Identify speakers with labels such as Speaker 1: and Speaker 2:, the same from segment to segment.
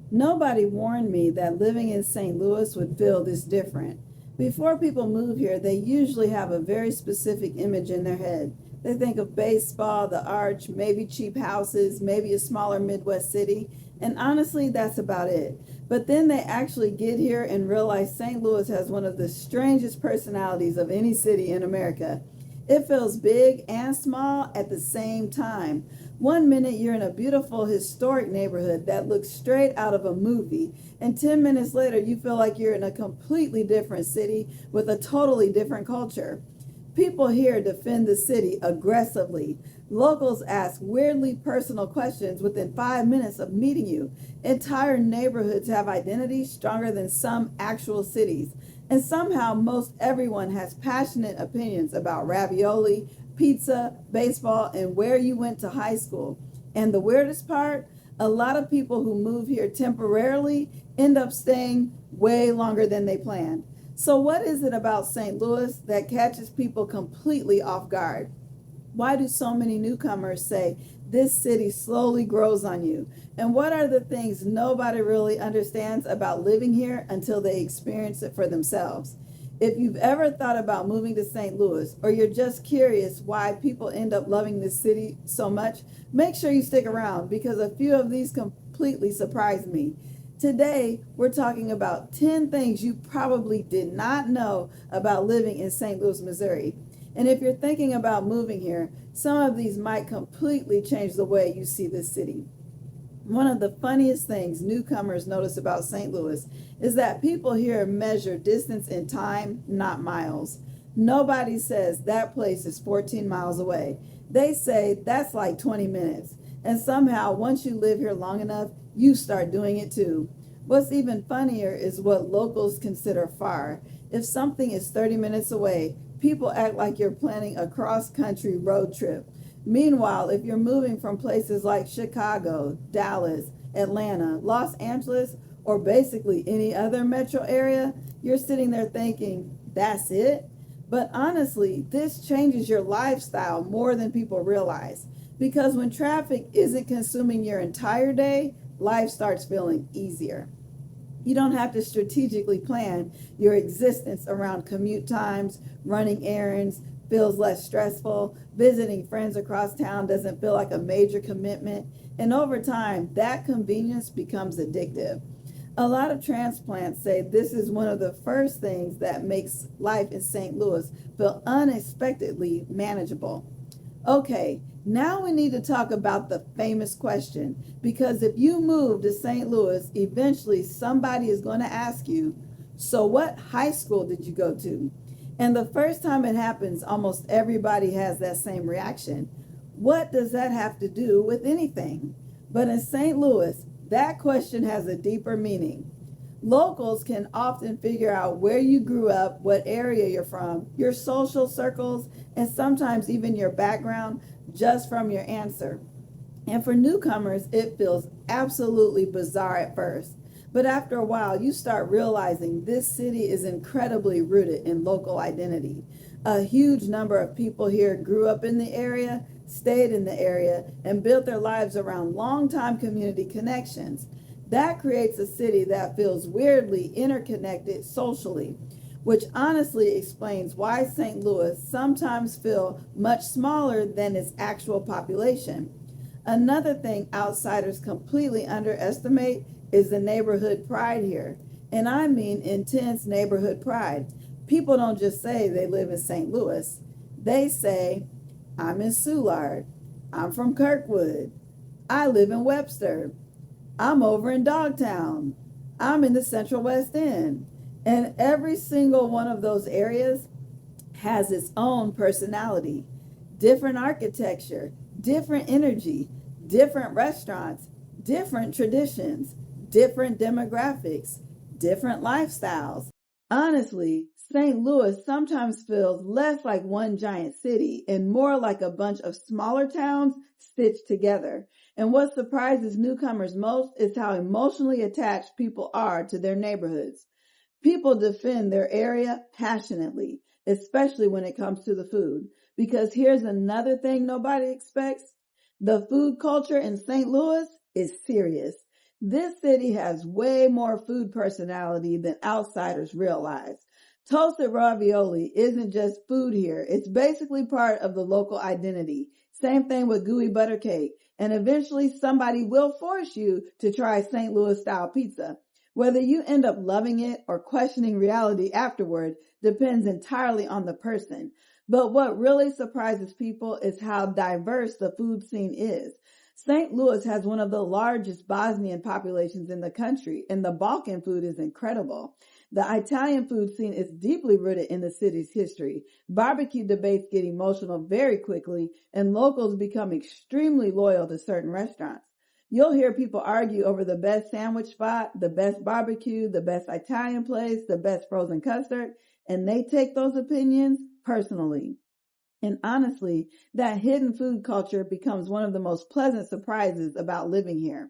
Speaker 1: Nobody warned me that living in St. Louis would feel this different. Before people move here, they usually have a very specific image in their head. They think of baseball, the arch, maybe cheap houses, maybe a smaller Midwest city, and honestly, that's about it. But then they actually get here and realize St. Louis has one of the strangest personalities of any city in America. It feels big and small at the same time. One minute you're in a beautiful historic neighborhood that looks straight out of a movie, and 10 minutes later you feel like you're in a completely different city with a totally different culture. People here defend the city aggressively. Locals ask weirdly personal questions within 5 minutes of meeting you. Entire neighborhoods have identities stronger than some actual cities. And somehow, most everyone has passionate opinions about ravioli, pizza, baseball, and where you went to high school. And the weirdest part, a lot of people who move here temporarily end up staying way longer than they planned. So, what is it about St. Louis that catches people completely off guard? Why do so many newcomers say this city slowly grows on you? And what are the things nobody really understands about living here until they experience it for themselves? If you've ever thought about moving to St. Louis, or you're just curious why people end up loving this city so much, make sure you stick around because a few of these completely surprised me. Today, we're talking about 10 things you probably did not know about living in St. Louis, Missouri. And if you're thinking about moving here, some of these might completely change the way you see this city. One of the funniest things newcomers notice about St. Louis is that people here measure distance in time, not miles. Nobody says that place is 14 miles away. They say that's like 20 minutes. And somehow, once you live here long enough, you start doing it too. What's even funnier is what locals consider far. If something is 30 minutes away, people act like you're planning a cross-country road trip. Meanwhile, if you're moving from places like Chicago, Dallas, Atlanta, Los Angeles, or basically any other metro area, you're sitting there thinking, that's it? But honestly, this changes your lifestyle more than people realize. Because when traffic isn't consuming your entire day, life starts feeling easier. You don't have to strategically plan your existence around commute times, running errands feels less stressful, visiting friends across town doesn't feel like a major commitment, and over time, that convenience becomes addictive. A lot of transplants say this is one of the first things that makes life in St. Louis feel unexpectedly manageable. Okay, now we need to talk about the famous question because if you move to St. Louis, eventually somebody is going to ask you, so what high school did you go to? And the first time it happens, almost everybody has that same reaction. What does that have to do with anything? But in St. Louis, that question has a deeper meaning. Locals can often figure out where you grew up, what area you're from, your social circles, and sometimes even your background just from your answer. And for newcomers, it feels absolutely bizarre at first. But after a while, you start realizing this city is incredibly rooted in local identity. A huge number of people here grew up in the area, stayed in the area, and built their lives around longtime community connections. That creates a city that feels weirdly interconnected socially, which honestly explains why St. Louis sometimes feels much smaller than its actual population. Another thing outsiders completely underestimate is the neighborhood pride here. And I mean intense neighborhood pride. People don't just say they live in St. Louis. They say, I'm in Soulard. I'm from Kirkwood. I live in Webster. I'm over in Dogtown. I'm in the Central West End. And every single one of those areas has its own personality, different architecture, different energy, different restaurants, different traditions, different demographics, different lifestyles. Honestly, St. Louis sometimes feels less like one giant city and more like a bunch of smaller towns stitched together. And what surprises newcomers most is how emotionally attached people are to their neighborhoods. People defend their area passionately, especially when it comes to the food. Because here's another thing nobody expects. The food culture in St. Louis is serious. This city has way more food personality than outsiders realize. Toasted ravioli isn't just food here. It's basically part of the local identity. Same thing with gooey butter cake. And eventually somebody will force you to try St. Louis style pizza. Whether you end up loving it or questioning reality afterward depends entirely on the person. But what really surprises people is how diverse the food scene is. St. Louis has one of the largest Bosnian populations in the country, and the Balkan food is incredible. The Italian food scene is deeply rooted in the city's history. Barbecue debates get emotional very quickly, and locals become extremely loyal to certain restaurants. You'll hear people argue over the best sandwich spot, the best barbecue, the best Italian place, the best frozen custard, and they take those opinions personally. And honestly, that hidden food culture becomes one of the most pleasant surprises about living here.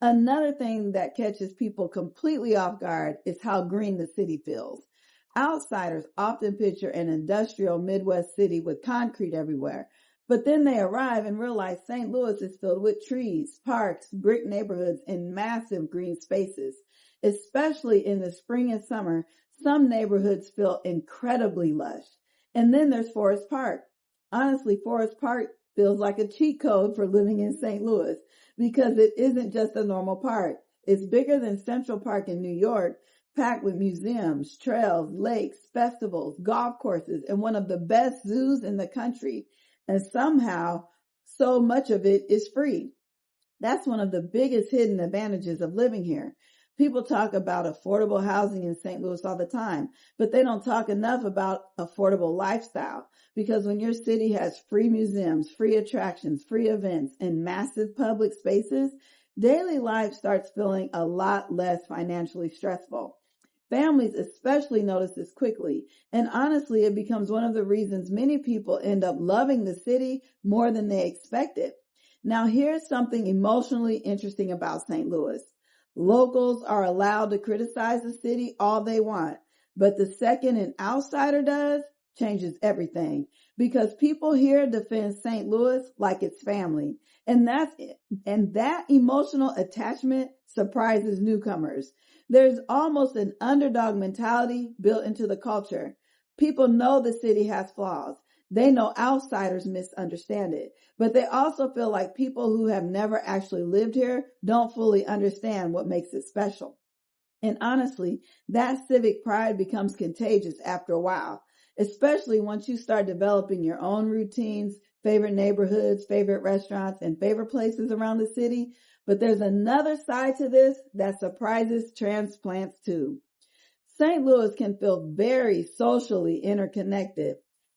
Speaker 1: Another thing that catches people completely off guard is how green the city feels. Outsiders often picture an industrial Midwest city with concrete everywhere, but then they arrive and realize St. Louis is filled with trees, parks, brick neighborhoods, and massive green spaces. Especially in the spring and summer, some neighborhoods feel incredibly lush. And then there's Forest Park. Honestly, Forest Park feels like a cheat code for living in St. Louis because it isn't just a normal park. It's bigger than Central Park in New York, packed with museums, trails, lakes, festivals, golf courses, and one of the best zoos in the country. And somehow, so much of it is free. That's one of the biggest hidden advantages of living here. People talk about affordable housing in St. Louis all the time, but they don't talk enough about affordable lifestyle, because when your city has free museums, free attractions, free events, and massive public spaces, daily life starts feeling a lot less financially stressful. Families especially notice this quickly, and honestly, it becomes one of the reasons many people end up loving the city more than they expected. Now, here's something emotionally interesting about St. Louis. Locals are allowed to criticize the city all they want, but the second an outsider does, changes everything, because people here defend St. Louis like it's family. And that emotional attachment surprises newcomers. There's almost an underdog mentality built into the culture. People know the city has flaws. They know outsiders misunderstand it, but they also feel like people who have never actually lived here don't fully understand what makes it special. And honestly, that civic pride becomes contagious after a while, especially once you start developing your own routines, favorite neighborhoods, favorite restaurants, and favorite places around the city. But there's another side to this that surprises transplants too. St. Louis can feel very socially interconnected,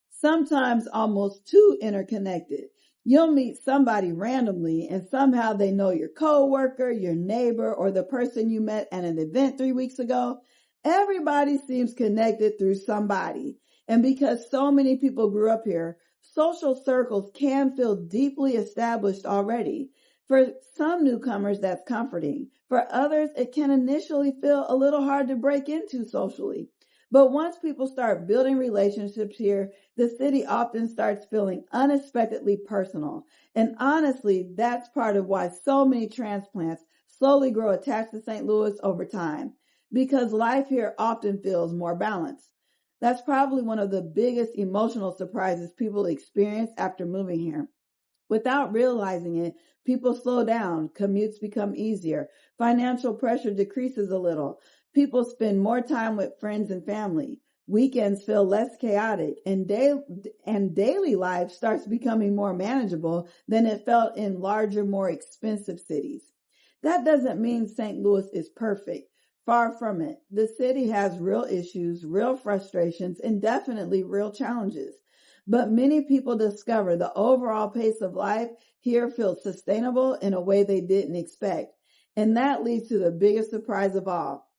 Speaker 1: sometimes almost too interconnected. You'll meet somebody randomly and somehow they know your coworker, your neighbor, or the person you met at an event 3 weeks ago. Everybody seems connected through somebody. And because so many people grew up here, social circles can feel deeply established already. For some newcomers, that's comforting. For others, it can initially feel a little hard to break into socially. But once people start building relationships here, the city often starts feeling unexpectedly personal. And honestly, that's part of why so many transplants slowly grow attached to St. Louis over time, because life here often feels more balanced. That's probably one of the biggest emotional surprises people experience after moving here. Without realizing it, people slow down, commutes become easier, financial pressure decreases a little, people spend more time with friends and family, weekends feel less chaotic, and daily life starts becoming more manageable than it felt in larger, more expensive cities. That doesn't mean St. Louis is perfect. Far from it. The city has real issues, real frustrations, and definitely real challenges. But many people discover the overall pace of life here feels sustainable in a way they didn't expect. And that leads to the biggest surprise of all.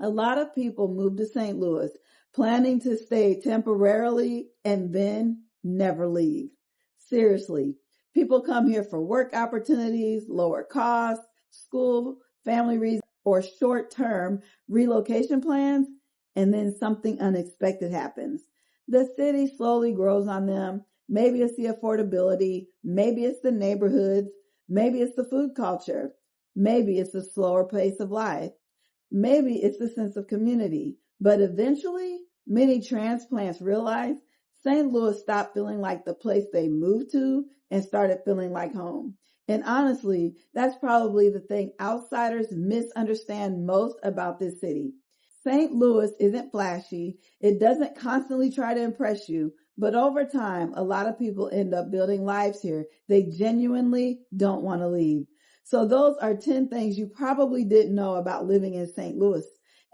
Speaker 1: A lot of people move to St. Louis planning to stay temporarily and then never leave. Seriously, people come here for work opportunities, lower costs, school, family reasons, or short-term relocation plans, and then something unexpected happens. The city slowly grows on them. Maybe it's the affordability. Maybe it's the neighborhoods. Maybe it's the food culture. Maybe it's a slower pace of life. Maybe it's the sense of community. But eventually, many transplants realize St. Louis stopped feeling like the place they moved to and started feeling like home. And honestly, that's probably the thing outsiders misunderstand most about this city. St. Louis isn't flashy. It doesn't constantly try to impress you. But over time, a lot of people end up building lives here they genuinely don't want to leave. So those are 10 things you probably didn't know about living in St. Louis.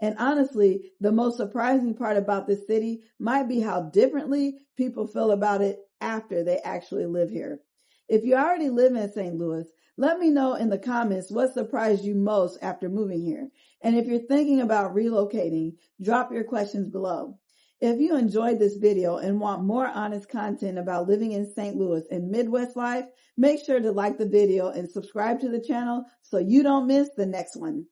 Speaker 1: And honestly, the most surprising part about this city might be how differently people feel about it after they actually live here. If you already live in St. Louis, let me know in the comments what surprised you most after moving here. And if you're thinking about relocating, drop your questions below. If you enjoyed this video and want more honest content about living in St. Louis and Midwest life, make sure to like the video and subscribe to the channel so you don't miss the next one.